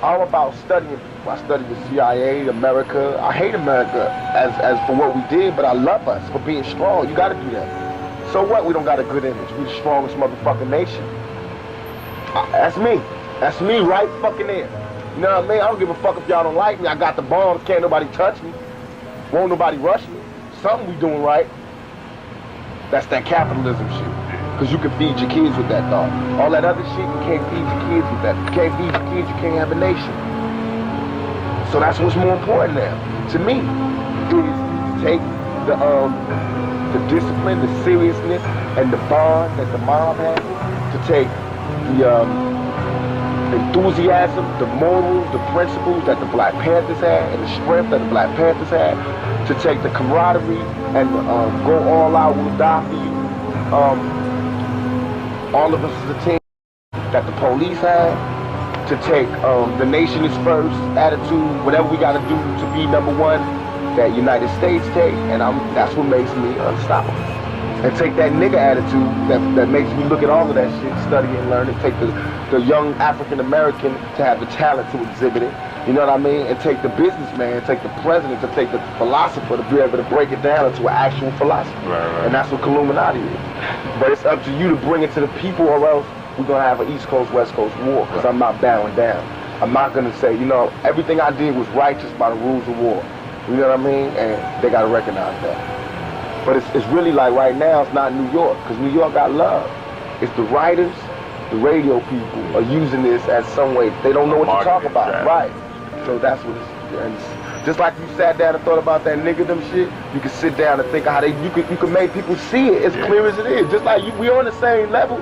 I'm about studying people. I study the CIA, America. I hate America as for what we did, but I love us for being strong. You gotta do that. So what? We don't got a good image. We the strongest motherfucking nation. That's me. That's me right fucking there. You know what I mean? I don't give a fuck if y'all don't like me. I got the bombs. Can't nobody touch me. Won't nobody rush me. Something we doing right. That's that capitalism shit. Because you can feed your kids with that thought. All that other shit, you can't feed your kids with that. You can't feed your kids, you can't have a nation. So that's what's more important now, to me, is to take the discipline, the seriousness, and the bond that the mob has, to take the enthusiasm, the morals, the principles that the Black Panthers had, and the strength that the Black Panthers had, to take the camaraderie and go all out, we'll die for you. All of us as a team that the police had, to take the nation is first attitude, whatever we got to do to be number one, that United States take, and that's what makes me unstoppable. And take that nigga attitude that makes me look at all of that shit, study and learn it, take the young African American to have the talent to exhibit it, you know what I mean? And take the businessman, take the president, to take the philosopher to be able to break it down into an actual philosophy. Right. And that's what Illuminati is. But it's up to you to bring it to the people, or else we're gonna have an East Coast, West Coast war, because I'm not bowing down. I'm not gonna say, you know, everything I did was righteous by the rules of war. You know what I mean? And they gotta recognize that. But it's really like right now, it's not New York, because New York got love. It's the writers, the radio people are using this as some way. They don't know what to talk about, right? So that's what it's just like you sat down and thought about that niggerdom shit, you can sit down and think of how you can make people see it as clear as it is. Just like we on the same level.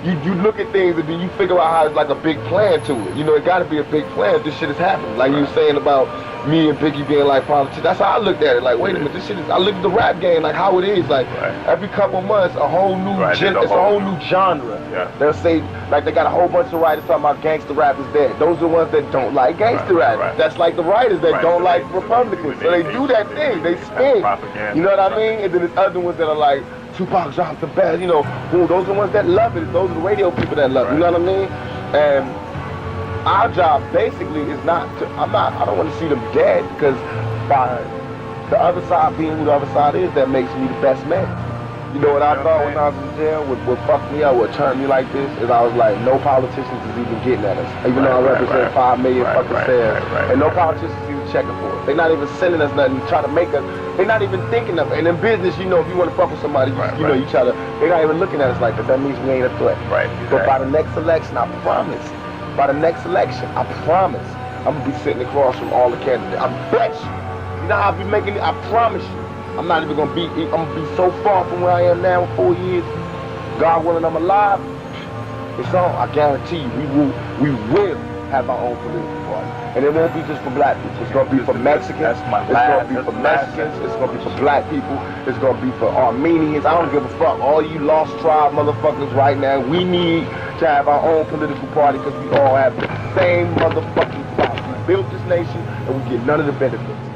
You look at things and then you figure out how it's like a big plan to it. You know, it gotta be a big plan if this shit is happening. Like you were saying about me and Biggie being like politicians. That's how I looked at it. Like, wait a minute, this shit is, I look at the rap game like how it is. Like every couple months, a whole new it's a whole new genre. They'll say, like they got a whole bunch of writers talking about gangster rap is dead. Those are the ones that don't like gangster rap. That's like the writers that don't like Republicans. So they do that thing, they spin. You know what I mean? And then there's other ones that are like, Tupac dropped the best, you know, those are the ones that love it. Those are the radio people that love it, you know what I mean? And our job basically is not to, I don't want to see them dead, because by the other side being who the other side is, that makes me the best man. You know what I thought when I was in jail, what fucked me up, what turned me like this, is I was like, no politicians is even getting at us. Even though I represent 5 million fucking sales, and no politicians is even checking for us. They're not even sending us nothing, trying to make us, they're not even thinking of it. And in business, you know, if you want to fuck with somebody, you know, you try to, they're not even looking at us like that. That means we ain't a threat. But by the next election, I promise, by the next election, I promise, I'm going to be sitting across from all the candidates. I bet you. You know how I be making it? I promise you. I'm not even gonna be, I'm gonna be so far from where I am now in 4 years. God willing, I'm alive. It's on, I guarantee you, we will have our own political party. And it won't be just for black people. It's gonna be for Mexicans, it's gonna be for Mexicans, it's gonna be for black people, it's gonna be for Armenians. I don't give a fuck. All you lost tribe motherfuckers right now, we need to have our own political party, because we all have the same motherfucking problem. We built this nation and we get none of the benefits.